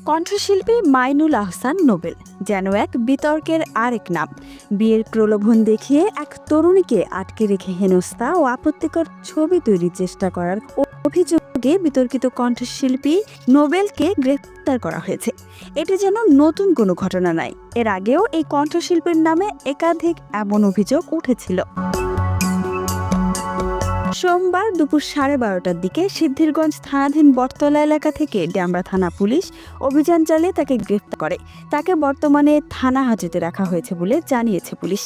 কণ্ঠশিল্পী মাইনুল আহসান নোবেল যেন এক বিতর্কের আরেক নাম। বিয়ের প্রলোভন দেখিয়ে এক তরুণীকে আটকে রেখে হেনস্থা ও আপত্তিকর ছবি তৈরির চেষ্টা করার অভিযোগে বিতর্কিত কণ্ঠশিল্পী নোবেলকে গ্রেফতার করা হয়েছে। এটি যেন নতুন কোনো ঘটনা নয়, এর আগেও এই কণ্ঠশিল্পীর নামে একাধিক এমন অভিযোগ উঠেছিল। সোমবার দুপুর 12:30টার দিকে সিদ্ধিরগঞ্জ থানাধীন বটতলা এলাকা থেকে ডেমরা থানা পুলিশ অভিযান চালিয়ে তাকে গ্রেফতার করে। তাকে বর্তমানে থানা হাজতে রাখা হয়েছে বলে জানিয়েছে পুলিশ।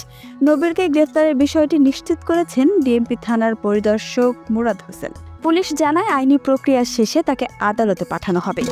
নোবেলকে গ্রেফতারের বিষয়টি নিশ্চিত করেছেন ডিএমপি থানার পরিদর্শক মুরাদ হোসেন। পুলিশ জানায় আইনি প্রক্রিয়া শেষে তাকে আদালতে পাঠানো হবে।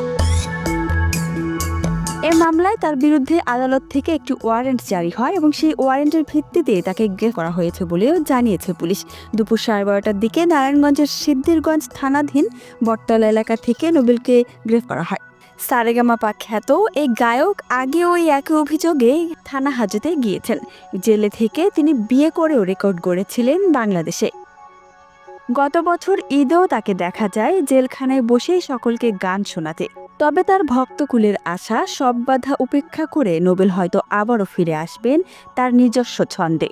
এ মামলায় তার বিরুদ্ধে আদালত থেকে একটি ওয়ারেন্ট জারি হয় এবং সেই ওয়ারেন্টের ভিত্তিতে তাকে গ্রেফতার করা হয়েছে বলেও জানিয়েছে পুলিশ। দুপুর 12:30টার দিকে নারায়ণগঞ্জের সিদ্ধিরগঞ্জ থানাধীন বটতলা এলাকা থেকে নোবেলকে গ্রেফতার করা হয়। সারেগামাপা খ্যাত এই গায়ক আগেও ওই একই অভিযোগে থানা হাজতে গিয়েছেন। জেলে থেকে তিনি বিয়ে করেও রেকর্ড গড়েছিলেন বাংলাদেশে। গত বছর ঈদেও তাকে দেখা যায় জেলখানায় বসেই সকলকে গান শোনাতে। তবে তার ভক্তকুলের আশা সব বাধা উপেক্ষা করে নোবেল হয়তো আবারও ফিরে আসবেন তার নিজস্ব ছন্দে।